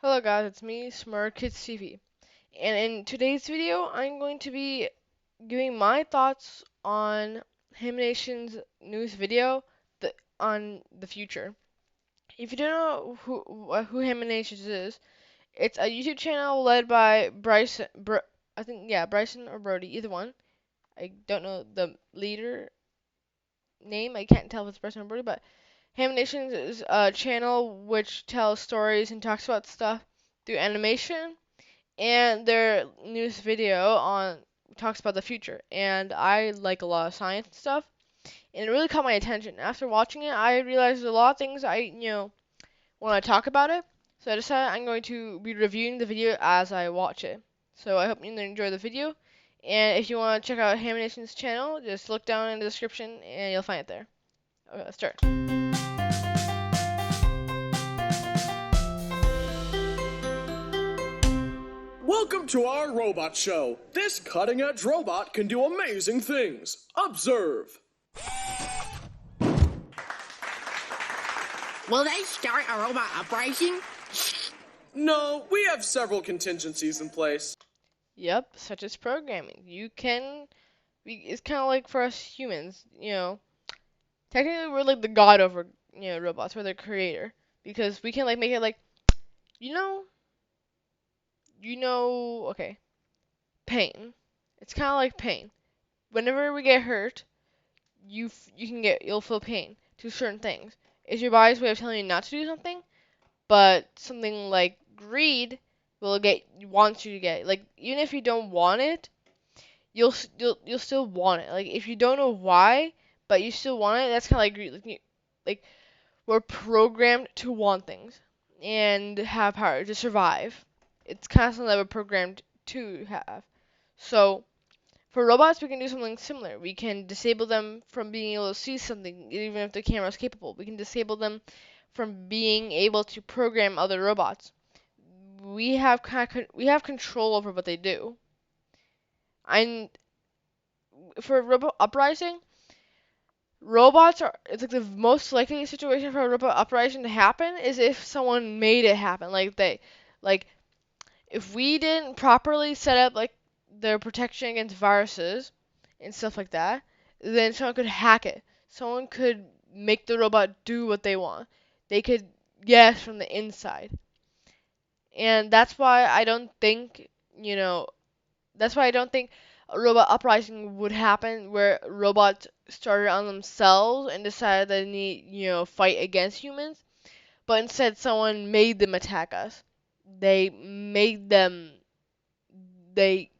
Hello guys, it's me, Smart Kids TV, and in today's video, I'm going to be giving my thoughts on Haminations' newest video on the future. If you don't know who Haminations is, it's a YouTube channel led by I think Bryson or Brody, either one. I don't know the leader name. I can't tell if it's Bryson or Brody, but Haminations is a channel which tells stories and talks about stuff through animation. And their newest video on talks about the future, and I like a lot of science and stuff, and it really caught my attention. After watching it, I realized a lot of things I want to talk about it, so I decided I'm going to be reviewing the video as I watch it. So I hope you enjoy the video, and if you want to check out Hamination's channel, just look down in the description and you'll find it there. Okay, let's start. Welcome to our robot show. This cutting-edge robot can do amazing things. Observe. Will they start a robot uprising? No, we have several contingencies in place. Yep, such as programming. It's kind of like for us humans, technically we're like the god over, robots. We're the creator because we can like make it like, you know, okay, pain. It's kind of like pain. Whenever we get hurt, you'll feel pain to certain things. It's your body's way of telling you not to do something, but something like greed wants you to get it. Like even if you don't want it, you'll still want it. Like if you don't know why, but you still want it, that's kind of like greed. Like we're programmed to want things and have power to survive. It's kind of something that we're programmed to have. So for robots, we can do something similar. We can disable them from being able to see something, even if the camera is capable. We can disable them from being able to program other robots. We have control over what they do. And for robot uprising, it's like the most likely situation for a robot uprising to happen is if someone made it happen. Like if we didn't properly set up like their protection against viruses and stuff like that, then someone could hack it. Someone could make the robot do what they want. They could guess from the inside. And that's why I don't think, a robot uprising would happen where robots started on themselves and decided they need, fight against humans. But instead, someone made them attack us. They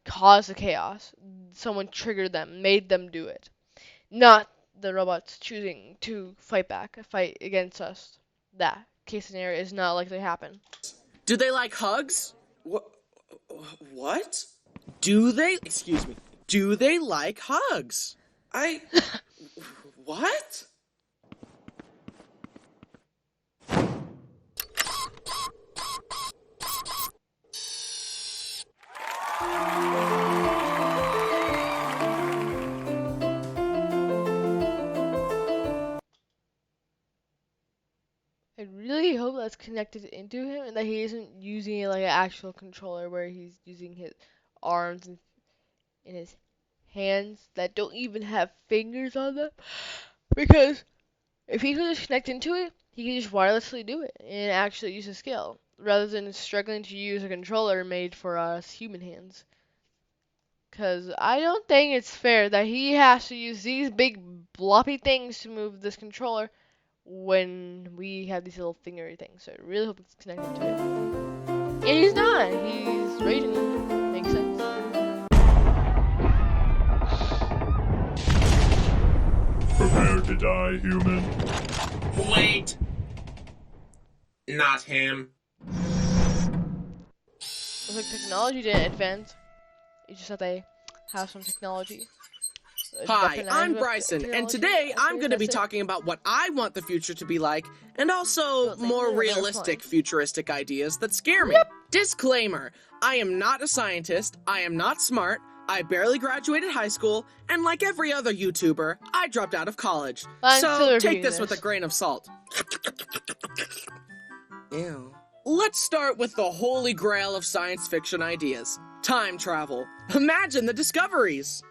caused the chaos. Someone triggered them, made them do it. Not the robots choosing to fight against us. That case scenario is not likely to happen. Do they like hugs? What? Do they like hugs? What? I really hope that's connected into him and that he isn't using it like an actual controller where he's using his arms and his hands that don't even have fingers on them. Because if he could just connect into it, he could just wirelessly do it and actually use a skill rather than struggling to use a controller made for us human hands. Because I don't think it's fair that he has to use these big bloppy things to move this controller when we have these little fingery things. So I really hope it's connected to it. And he's not. He's raging. Makes sense. Prepare to die, human. Wait! Not him. It's like technology didn't advance. It's just that they have some technology. Hi, I'm Bryson, and today I'm going to be talking about what I want the future to be like, and also more realistic futuristic ideas that scare me. Disclaimer, I am not a scientist, I am not smart, I barely graduated high school, and like every other YouTuber, I dropped out of college. So take this with a grain of salt. Ew. Let's start with the holy grail of science fiction ideas. Time travel. Imagine the discoveries!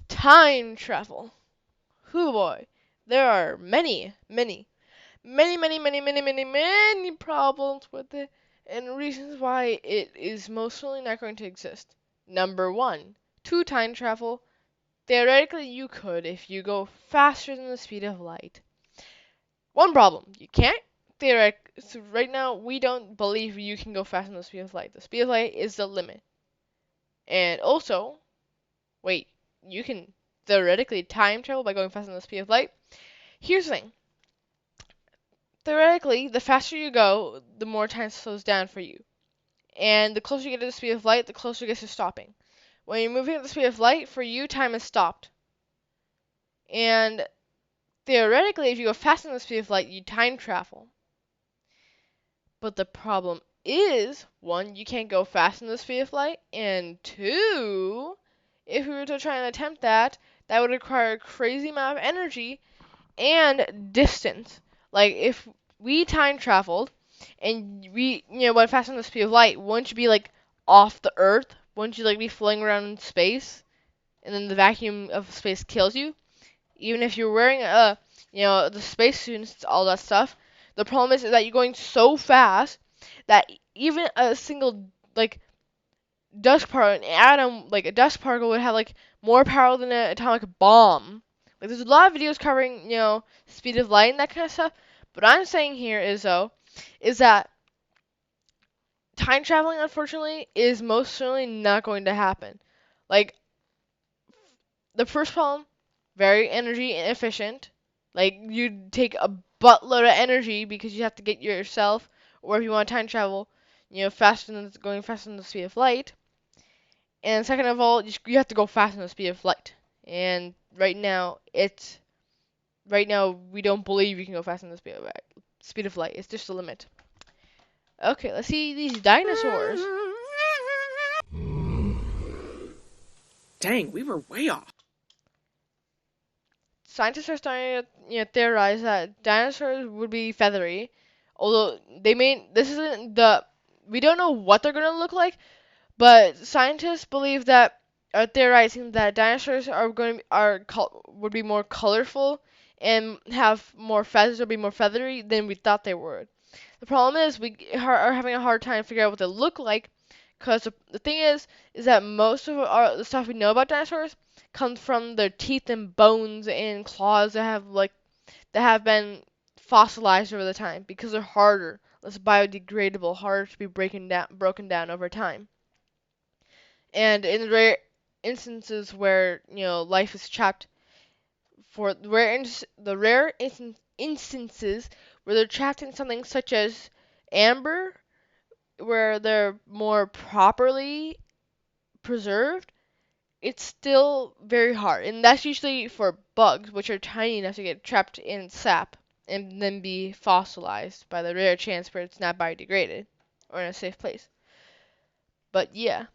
Time travel. Hoo boy. There are many problems with it, and reasons why it is most certainly not going to exist. Number one, to time travel. Theoretically, you could if you go faster than the speed of light. One problem, you can't. Theoretically, so right now, we don't believe you can go faster than the speed of light. The speed of light is the limit. And also, wait, you can theoretically time travel by going faster than the speed of light? Here's the thing. Theoretically, the faster you go, the more time slows down for you. And the closer you get to the speed of light, the closer it gets to stopping. When you're moving at the speed of light, for you, time is stopped. And theoretically, if you go faster than the speed of light, you time travel. But the problem is, one, you can't go faster than the speed of light, and two, if we were to try and attempt that, that would require a crazy amount of energy and distance. Like, if we time traveled and we, went faster than the speed of light, wouldn't you be, like, off the Earth? Wouldn't you, like, be floating around in space? And then the vacuum of space kills you? Even if you're wearing, the spacesuits, all that stuff. The problem is that you're going so fast that even a single, like, dust particle, an atom, like, a dust particle would have, like, more power than an atomic bomb. Like, there's a lot of videos covering, speed of light and that kind of stuff. But what I'm saying here is, though, is that time traveling, unfortunately, is most certainly not going to happen. Like, the first problem, very energy inefficient. Like, you take a buttload of energy because you have to get yourself, or if you want time travel, going faster than the speed of light. And second of all, you have to go faster than the speed of light. And right now we don't believe you can go faster than the speed of light. It's just the limit. Okay, let's see these dinosaurs. Dang, we were way off. Scientists are starting to theorize that dinosaurs would be feathery, although we don't know what they're gonna look like, but scientists believe that are theorizing that dinosaurs would be more colorful and have more feathers or be more feathery than we thought they would. The problem is we are having a hard time figuring out what they look like, because the thing is that most of the stuff we know about dinosaurs comes from their teeth and bones and claws that have been fossilized over the time because they're harder, less biodegradable, harder to be broken down over time. And in rare instances where life is trapped, for the rare instances where they're trapped in something such as amber, where they're more properly preserved, it's still very hard. And that's usually for bugs, which are tiny enough to get trapped in sap and then be fossilized by the rare chance where it's not biodegraded or in a safe place. But yeah,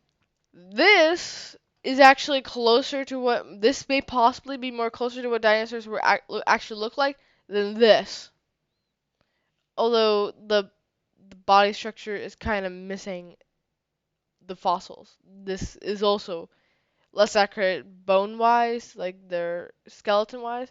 this is actually closer to this may possibly be more closer to what dinosaurs were actually look like than this. Although the body structure is kind of missing the fossils. This is also less accurate bone-wise, like their skeleton-wise.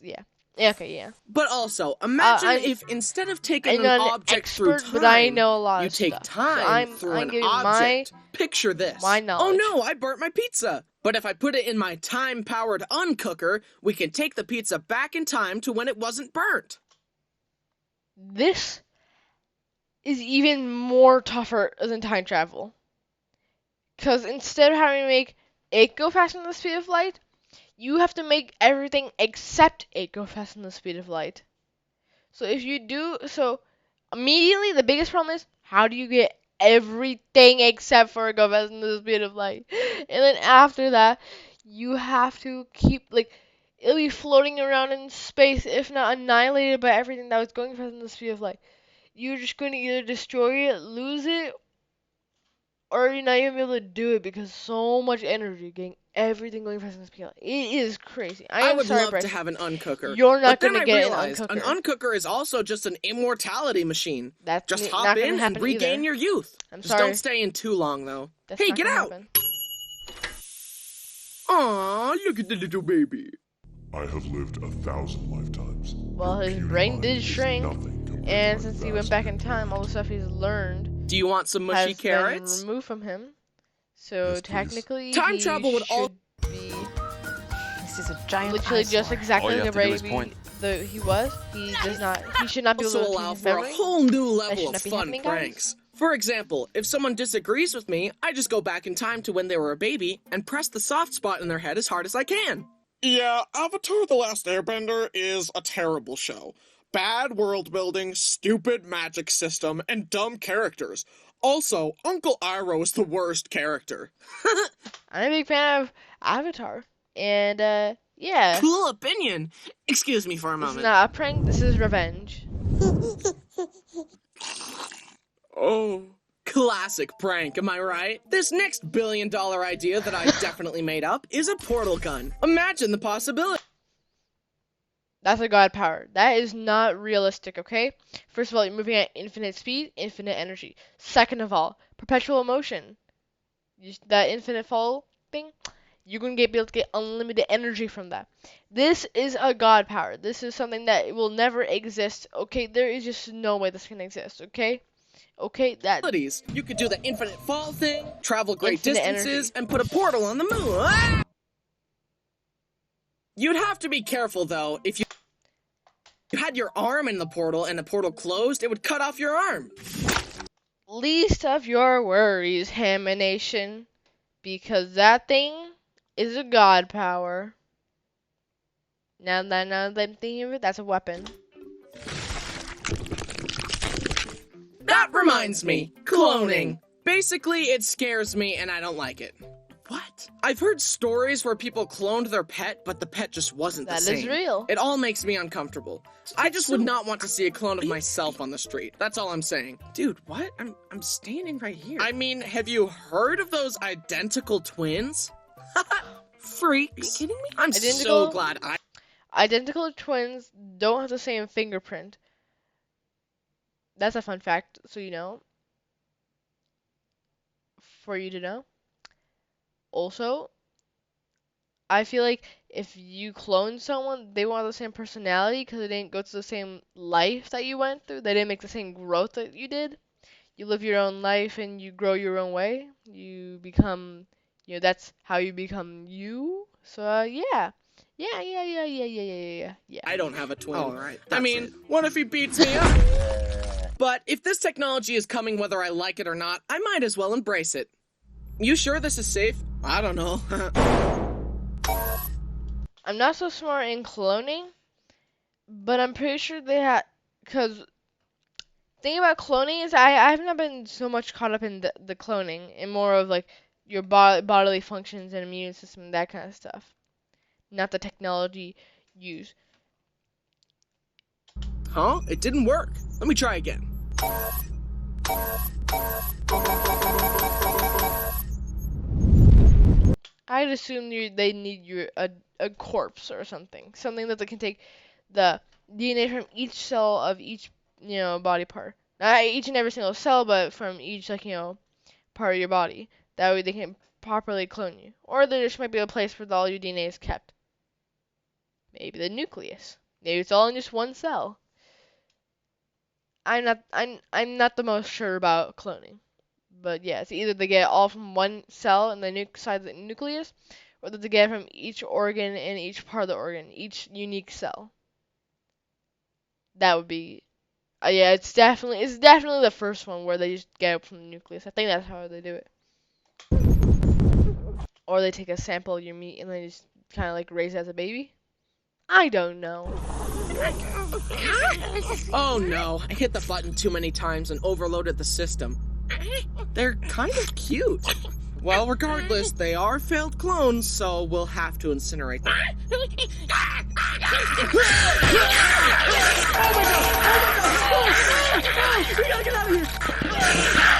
Yeah. Okay, yeah. But also, imagine if instead of taking an object through time, but I know a lot you of take stuff. time through an object. Picture this. My knowledge. Oh no, I burnt my pizza. But if I put it in my time-powered uncooker, we can take the pizza back in time to when it wasn't burnt. This is even more tougher than time travel. Because instead of having to make it go faster than the speed of light, you have to make everything except it go faster than the speed of light. So if you do, immediately the biggest problem is, how do you get everything except for it go faster than the speed of light? And then after that, you have to keep, it'll be floating around in space, if not annihilated by everything that was going faster than the speed of light. You're just going to either destroy it, lose it, or you're not even able to do it because so much energy Everything going faster than speed. It is crazy. I would sorry, love Bryce. to have an uncooker. You're not but then gonna I get realized an uncooker. an uncooker is also just an immortality machine. That's just not hop gonna in and happen regain either. your youth. I'm just sorry. don't stay in too long, though. That's Hey, not get gonna out! happen. Aw, look at the little baby. I have lived 1,000 lifetimes. Well, Your his puny brain mind did is shrink, nothing compared and to my since he went vast back in time, all the intellect. stuff he's learned Do you want some mushy has carrots? been removed from him. So Yes, please. technically, Time he travel would all- should be This is a giant literally just eyesore. exactly All you the have to do is baby point. he was. He does not. He should not be able Also to allow retain his for a memory. whole new should level of not be fun happening, guys. pranks. For example, if someone disagrees with me, I just go back in time to when they were a baby and press the soft spot in their head as hard as I can. Yeah, Avatar The Last Airbender is a terrible show. Bad world building, stupid magic system, and dumb characters. Also, Uncle Iroh is the worst character. I'm a big fan of Avatar, and yeah, Cool opinion. Excuse me for a this is moment. not a prank. This is revenge. Oh. Classic prank, am I right? This next billion-dollar idea that I definitely made up is a portal gun. Imagine the possibility. That's a god power. That is not realistic, okay? First of all, you're moving at infinite speed, infinite energy. Second of all, perpetual motion. That infinite fall thing, you're going to be able to get unlimited energy from that. This is a god power. This is something that will never exist, okay? There is just no way this can exist, okay? Okay, that... You could do the infinite fall thing, travel great Infinite distances, energy. and put a portal on the moon. Ah! You'd have to be careful, though. If you had your arm in the portal and the portal closed, it would cut off your arm. Least of your worries, Hamination. Because that thing is a god power. Now that I'm thinking of it, that's a weapon. That reminds me, cloning. Basically, it scares me and I don't like it. What? I've heard stories where people cloned their pet, but the pet just wasn't the That same. is real. It all makes me uncomfortable. I just would not want to see a clone of myself on the street. That's all I'm saying. Dude, what? I'm standing right here. I mean, have you heard of those identical twins? Freaks. Are you kidding me? I'm so Identical? glad Identical twins don't have the same fingerprint. That's a fun fact, so you know. For you to know. Also, I feel like if you clone someone, they won't have the same personality because they didn't go through the same life that you went through. They didn't make the same growth that you did. You live your own life and you grow your own way. You become, that's how you become you. So, yeah. Yeah. I don't have a twin. All right, I that's mean, it. what if he beats me up? But if this technology is coming whether I like it or not, I might as well embrace it. You sure this is safe? I don't know. I'm not so smart in cloning, but I'm pretty sure they had, because the thing about cloning is I have not been so much caught up in the cloning and more of like your bodily functions and immune system and that kind of stuff, not the technology used. Huh? It didn't work. Let me try again. I'd assume they need a corpse or something that they can take the DNA from each cell of each body part, not each and every single cell, but from each part of your body. That way they can properly clone you. Or there just might be a place where all your DNA is kept. Maybe the nucleus. Maybe it's all in just one cell. I'm not the most sure about cloning. But yeah, it's either they get it all from one cell in the side of the nucleus, or that they get it from each organ and each part of the organ, each unique cell. That would be, yeah, it's definitely the first one where they just get it from the nucleus. I think that's how they do it. Or they take a sample of your meat and they just kind of like raise it as a baby. I don't know. Oh no, I hit the button too many times and overloaded the system. They're kind of cute. Well, regardless, they are failed clones, so we'll have to incinerate them. We gotta get out of here!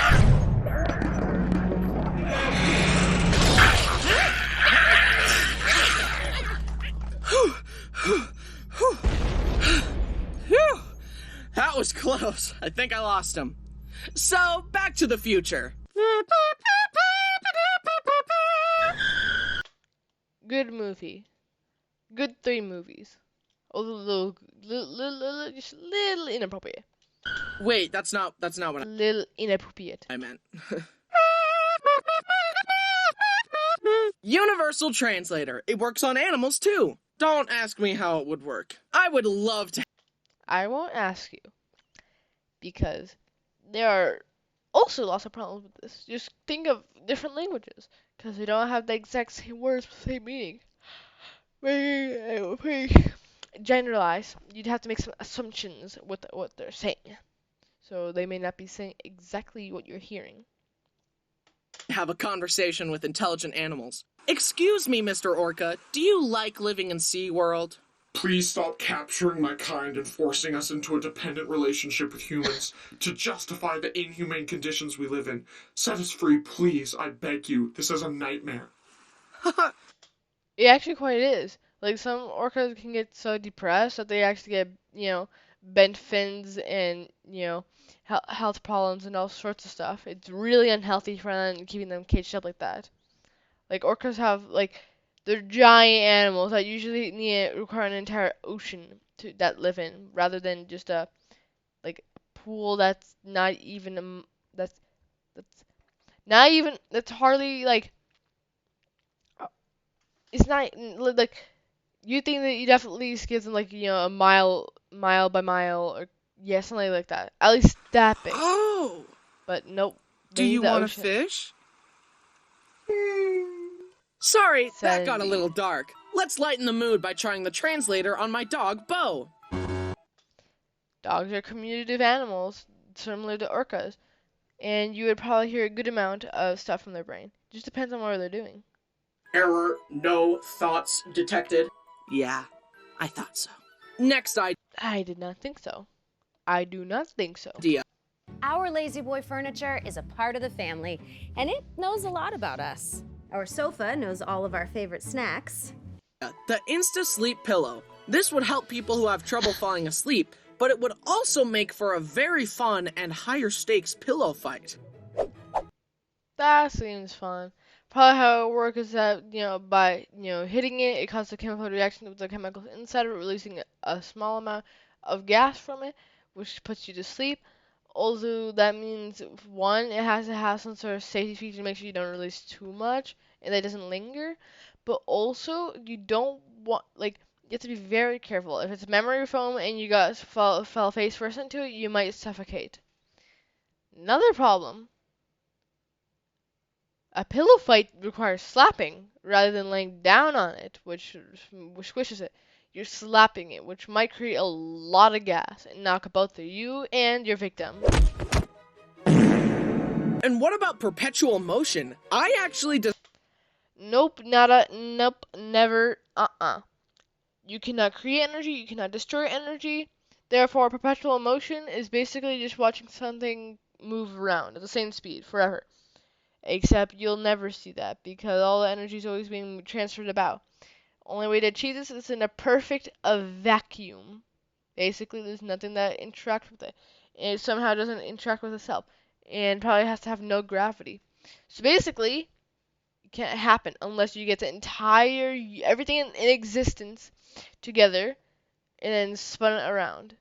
That was close. I think I lost him. So, back to the future. Good movie. Good 3 movies. Although just little inappropriate. Wait, that's not what Little inappropriate. I meant. Universal translator. It works on animals too. Don't ask me how it would work. I would love to. I won't ask you. Because there are also lots of problems with this. Just think of different languages. Because they don't have the exact same words with the same meaning. Generalize. You'd have to make some assumptions with what they're saying. So they may not be saying exactly what you're hearing. Have a conversation with intelligent animals. Excuse me, Mr. Orca, do you like living in SeaWorld? Please stop capturing my kind and forcing us into a dependent relationship with humans to justify the inhumane conditions we live in. Set us free, please, I beg you. This is a nightmare. It actually quite is. Like, some orcas can get so depressed that they actually get, bent fins and, health problems and all sorts of stuff. It's really unhealthy for them, keeping them caged up like that. Like, orcas have, they're giant animals that usually require an entire ocean that live in, rather than just a pool that's not even that's hardly it's not you think that you'd definitely give them a mile by mile, or something like that, at least that big. Oh, But nope. do you want to fish? Sorry, that got a little dark. Let's lighten the mood by trying the translator on my dog, Bo. Dogs are communicative animals, similar to orcas, and you would probably hear a good amount of stuff from their brain. Just depends on what they're doing. Error, no thoughts detected. Yeah, I thought so. Next I did not think so. I do not think so. idea. Our Lazy Boy furniture is a part of the family, and it knows a lot about us. Our sofa knows all of our favorite snacks. The Insta Sleep Pillow. This would help people who have trouble falling asleep, but it would also make for a very fun and higher stakes pillow fight. That seems fun. Probably how it works is that, by, hitting it, it causes a chemical reaction with the chemicals inside of it, releasing a small amount of gas from it, which puts you to sleep. Also, that means, one, it has to have some sort of safety feature to make sure you don't release too much and that it doesn't linger. But also, you don't want, you have to be very careful. If it's memory foam and you fell face first into it, you might suffocate. Another problem. A pillow fight requires slapping rather than laying down on it, which squishes it. You're slapping it, which might create a lot of gas and knock both you and your victim. And what about perpetual motion? I actually Nope, nada, nope, never, You cannot create energy, you cannot destroy energy. Therefore, perpetual motion is basically just watching something move around at the same speed forever. Except you'll never see that because all the energy is always being transferred about. Only way to achieve this is in a perfect vacuum. Basically, there's nothing that interacts with it. And it somehow doesn't interact with itself. And probably has to have no gravity. So basically, it can't happen unless you get the entire, everything in existence together and then spun it around.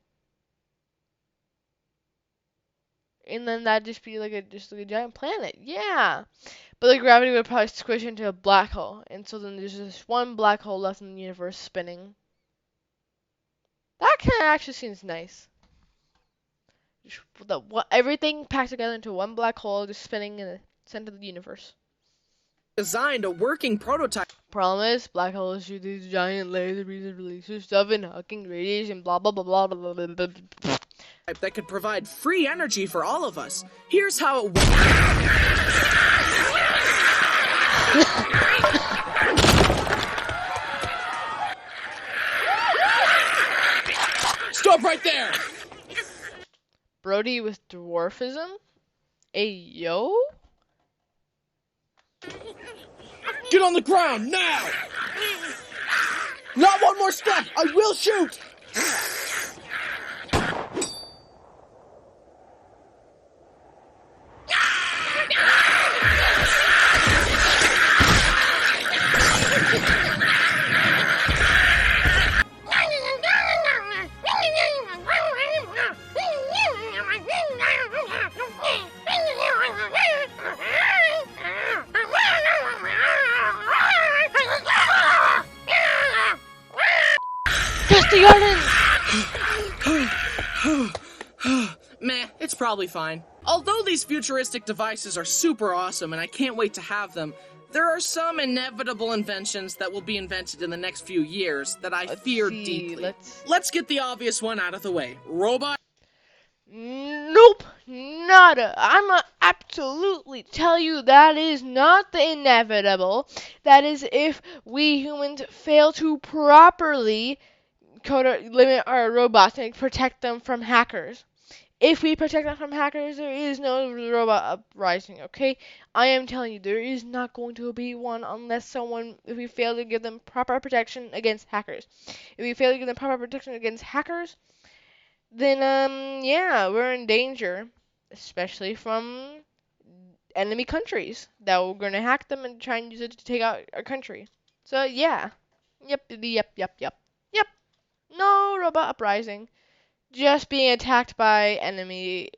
And then that'd just be like a giant planet. Yeah. But the gravity would probably squish into a black hole. And so then there's just one black hole left in the universe spinning. That kind of actually seems nice. Just everything packed together into one black hole, just spinning in the center of the universe. designed a working prototype. Problem is, black holes shoot these giant laser beams and release their stuff in Hawking radiation, blah blah blah blah blah blah blah. That could provide free energy for all of us. Here's how it works. Stop right there! Brody with dwarfism? Ayo? Get on the ground, now! Not one more step! I will shoot! the garden! Meh, it's probably fine. Although these futuristic devices are super awesome and I can't wait to have them, there are some inevitable inventions that will be invented in the next few years that I fear deeply. Let's get the obvious one out of the way. Robot. Nope, nada. I'ma absolutely tell you that is not the inevitable. That is if we humans fail to properly limit our robots and protect them from hackers. If we protect them from hackers, there is no robot uprising, okay? I am telling you, there is not going to be one if we fail to give them proper protection against hackers. If we fail to give them proper protection against hackers, then, yeah, we're in danger. Especially from enemy countries that we're going to hack them and try and use it to take out our country. So, yeah. Yep. Yep. No robot uprising. Just being attacked by enemy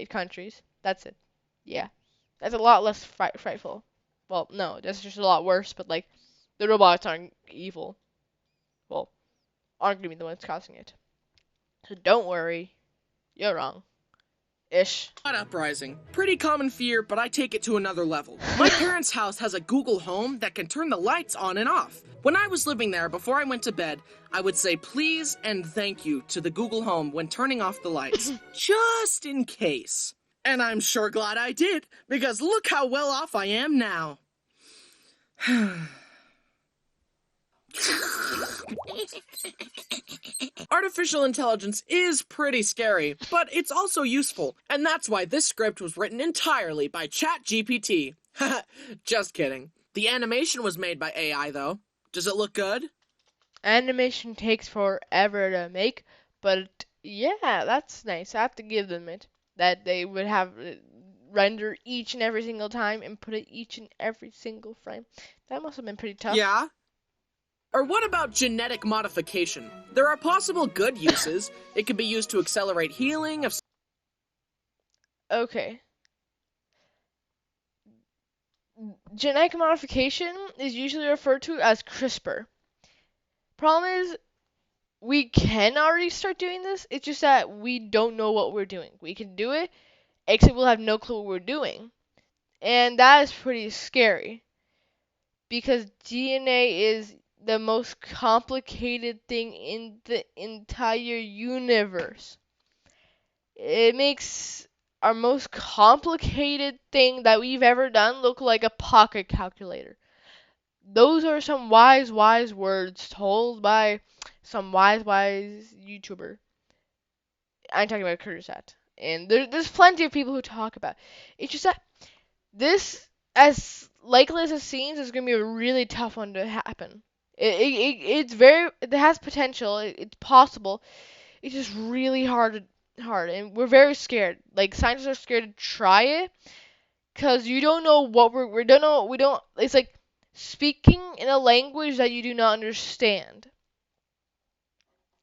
countries. That's it. Yeah. That's a lot less frightful. Well, no, that's just a lot worse, but like, the robots aren't evil. Well, aren't gonna be the ones causing it. So don't worry. You're wrong. Ish. Uprising. Pretty common fear, but I take it to another level. My parents' house has a Google Home that can turn the lights on and off. When I was living there, before I went to bed, I would say please and thank you to the Google Home when turning off the lights, just in case. And I'm sure glad I did, because look how well off I am now. Artificial intelligence is pretty scary, but it's also useful, and that's why this script was written entirely by ChatGPT. Just kidding. The animation was made by AI, though. Does it look good? Animation takes forever to make, but yeah, that's nice. I have to give them it. That they would have render each and every single time and put it each and every single frame. That must have been pretty tough. Yeah. Or what about genetic modification? There are possible good uses. It could be used to accelerate healing of... Okay. Genetic modification is usually referred to as CRISPR. Problem is, we can already start doing this. It's just that we don't know what we're doing. We can do it, except we'll have no clue what we're doing. And that is pretty scary. Because DNA is the most complicated thing in the entire universe. It makes our most complicated thing that we've ever done look like a pocket calculator. Those are some wise words told by some wise YouTuber. I'm talking about Kurzat. And there's plenty of people who talk about it. It's just that this, as likely as it seems, is going to be a really tough one to happen. It has potential. It's possible. It's just really hard, and we're very scared. Like, scientists are scared to try it because you don't know what we don't know. We don't. It's like speaking in a language that you do not understand,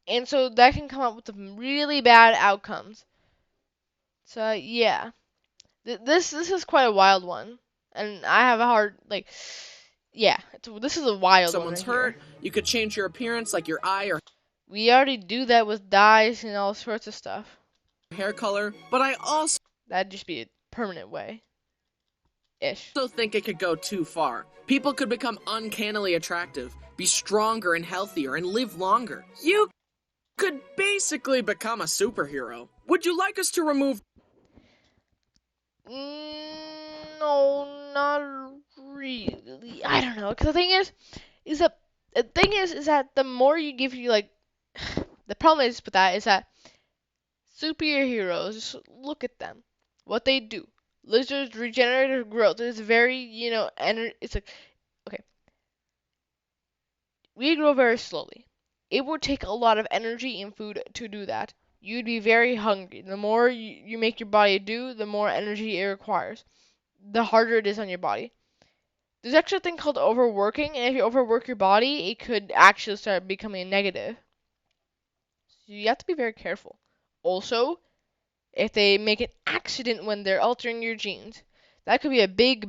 and so that can come up with some really bad outcomes. So yeah, this is quite a wild one, and I have a hard like. Yeah, this is a wild Someone's one. Hurt. You could change your appearance, like your eye or... We already do that with dyes and all sorts of stuff. Hair color, but I also... That'd just be a permanent way. Ish. I also think it could go too far. People could become uncannily attractive, be stronger and healthier, and live longer. You could basically become a superhero. Would you like us to remove... No, not really. I don't know. Cause the thing is that the more you give you like, the problem is with that is that superheroes, just look at them, what they do. Lizards' regenerative growth is very, it's like, okay, we grow very slowly. It would take a lot of energy and food to do that. You'd be very hungry. The more you make your body do, the more energy it requires. The harder it is on your body. There's actually a thing called overworking, and if you overwork your body, it could actually start becoming a negative. So you have to be very careful. Also, if they make an accident when they're altering your genes, that could be a big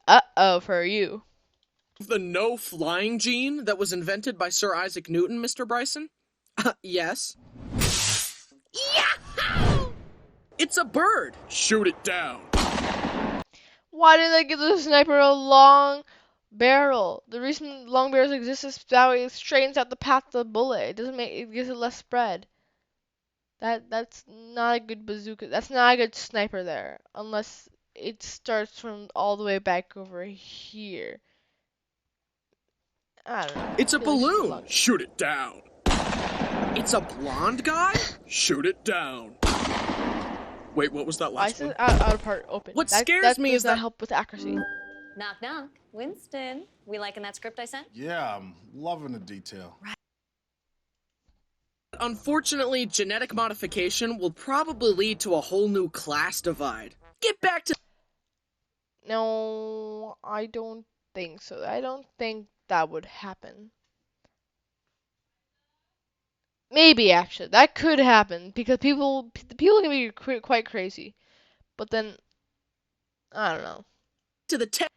uh-oh for you. The no flying gene that was invented by Sir Isaac Newton, Mr. Bryson? Yes. Yahoo! It's a bird. Shoot it down. Why did they give the sniper a long barrel? The reason long barrels exist is that way it straightens out the path of the bullet. It gives it less spread. That's not a good bazooka. That's not a good sniper there, unless it starts from all the way back over here. I don't know. It's a balloon. Shoot it down. It's a blonde guy? Shoot it down. Wait, what was that Why last is one? it out of part open? What That scares me does is not that help with accuracy. Knock, knock. Winston, we liking that script I sent? Yeah, I'm loving the detail. unfortunately, genetic modification will probably lead to a whole new class divide. Get back to... No, I don't think so. I don't think that would happen. Maybe, actually. That could happen, because people can be quite crazy. But then, I don't know. To the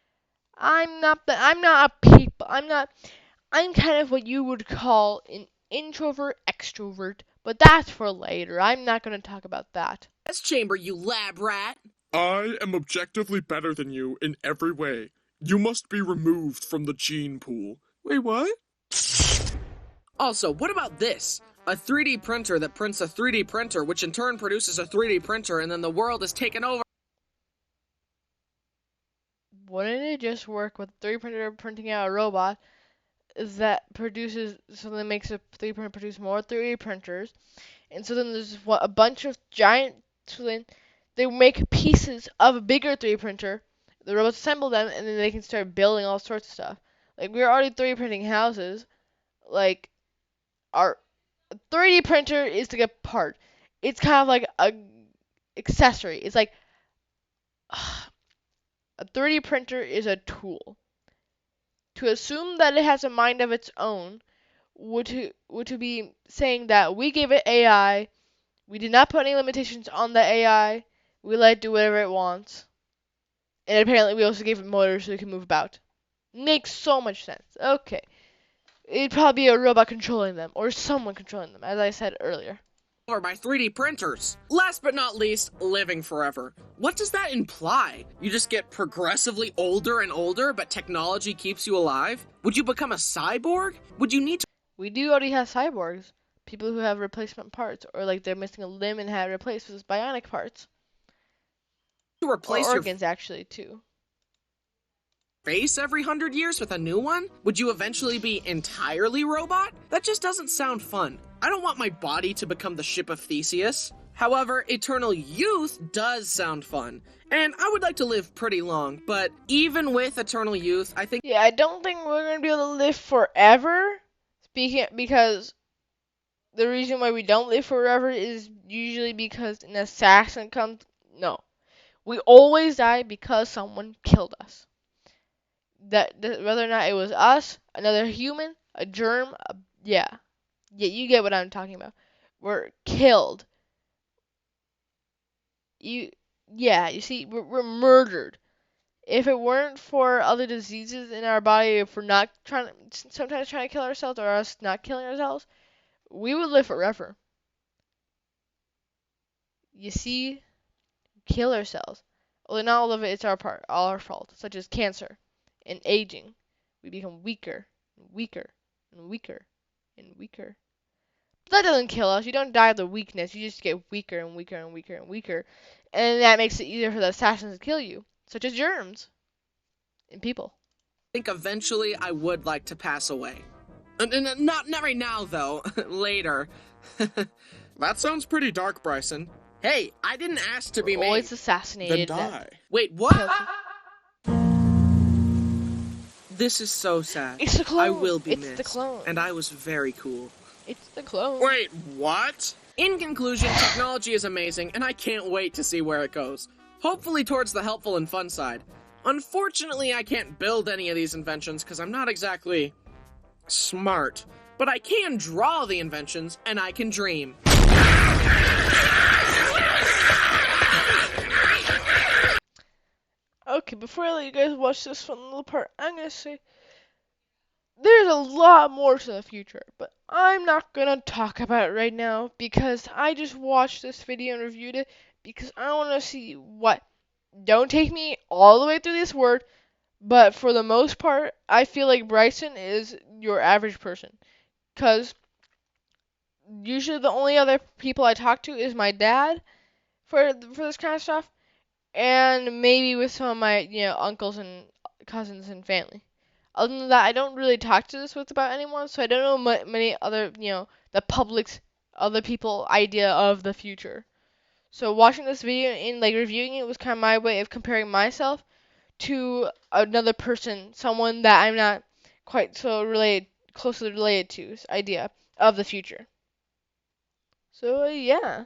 I'm not a people. I'm kind of what you would call an introvert extrovert, but that's for later. I'm not going to talk about that. test chamber, you lab rat. I am objectively better than you in every way. You must be removed from the gene pool. Wait, what? Also, what about this? A 3D printer that prints a 3D printer, which in turn produces a 3D printer, and then the world is taken over. Wouldn't it just work with a 3D printer printing out a robot that produces, so that makes a 3D printer produce more 3D printers, and so then there's a bunch of giant, so then they make pieces of a bigger 3D printer, the robots assemble them, and then they can start building all sorts of stuff. Like, we're already 3D printing houses. Like, our 3D printer is like a part. It's kind of like a accessory. It's like a 3D printer is a tool. To assume that it has a mind of its own would to be saying that we gave it AI, we did not put any limitations on the AI, we let it do whatever it wants, and apparently we also gave it motors so it can move about. Makes so much sense. Okay. It'd probably be a robot controlling them, or someone controlling them, as I said earlier. Or by 3D printers. Last but not least, living forever. What does that imply? You just get progressively older and older, but technology keeps you alive? Would you become a cyborg? Would you need to... We do already have cyborgs. People who have replacement parts, or like they're missing a limb and have it replaced with bionic parts. replace or your organs, actually, too. face every 100 years with a new one? Would you eventually be entirely robot? That just doesn't sound fun. I don't want my body to become the ship of Theseus. However, eternal youth does sound fun, and I would like to live pretty long, but even with eternal youth, I think... Yeah, I don't think we're going to be able to live forever, because the reason why we don't live forever is usually because an assassin comes... No. We always die because someone killed us. That whether or not it was us, another human, a germ, yeah, you get what I'm talking about. We're killed. You see, we're murdered. If it weren't for other diseases in our body, if we're not sometimes trying to kill ourselves, or us not killing ourselves, we would live forever. You see, kill ourselves. Well, not all of it is all our fault, such as cancer and aging. We become weaker and weaker and weaker and weaker. But that doesn't kill us. You don't die of the weakness. You just get weaker and weaker and weaker and weaker. And that makes it easier for the assassins to kill you, such as germs and people. I think eventually I would like to pass away. Not right now, though. Later. That sounds pretty dark, Bryson. Hey, I didn't ask to be made. Always assassinated. Then die. Wait, what? This is so sad. It's the clone. I will be It's missed. the clone. And I was very cool. It's the clone. Wait, what? In conclusion, technology is amazing, and I can't wait to see where it goes. Hopefully towards the helpful and fun side. Unfortunately, I can't build any of these inventions because I'm not exactly smart. But I can draw the inventions, and I can dream. Okay, before I let you guys watch this fun little part, I'm gonna say there's a lot more to the future, but I'm not gonna talk about it right now because I just watched this video and reviewed it because I want to see what. Don't take me all the way through this word, but for the most part, I feel like Bryson is your average person. Because usually the only other people I talk to is my dad for this kind of stuff, and maybe with some of my uncles and cousins and family. Other than that, I don't really talk to this with about anyone, so I don't know many other the public's other people idea of the future. So watching this video and like reviewing it was kind of my way of comparing myself to another person, someone that I'm not quite so closely related to's idea of the future. So yeah.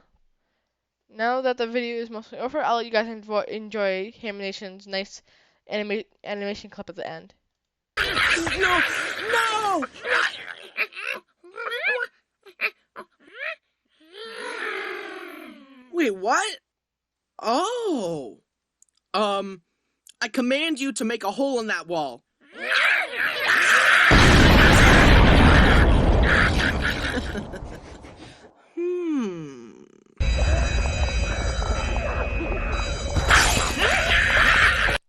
Now that the video is mostly over, I'll let you guys enjoy Haminations' nice animation clip at the end. No! No! Wait, what? Oh. I command you to make a hole in that wall.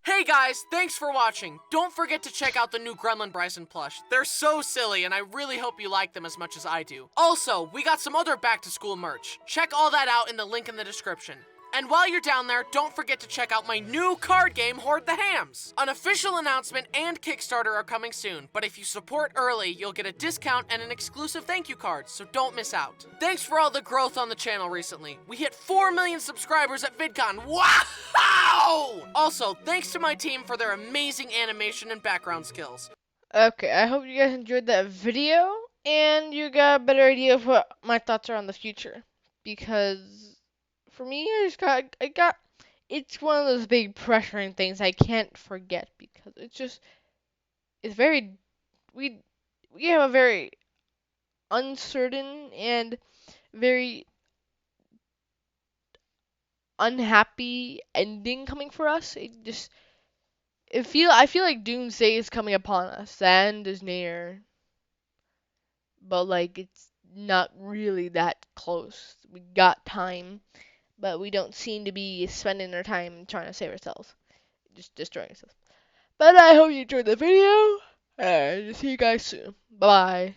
Hey guys, thanks for watching. Don't forget to check out the new Gremlin Bryson plush. They're so silly and I really hope you like them as much as I do. Also, we got some other back to school merch. Check all that out in the link in the description. And while you're down there, don't forget to check out my new card game, Hoard the Hams. An official announcement and Kickstarter are coming soon, but if you support early, you'll get a discount and an exclusive thank you card, so don't miss out. Thanks for all the growth on the channel recently. We hit 4 million subscribers at VidCon. Wow! Also, thanks to my team for their amazing animation and background skills. Okay, I hope you guys enjoyed that video and you got a better idea of what my thoughts are on the future. Because for me, it's one of those big pressuring things I can't forget because it's very, we have a very uncertain and very unhappy ending coming for us. I feel like doomsday is coming upon us. The end is near, but like it's not really that close. We got time, but we don't seem to be spending our time trying to save ourselves, just destroying ourselves. But I hope you enjoyed the video, and see you guys soon. Bye bye.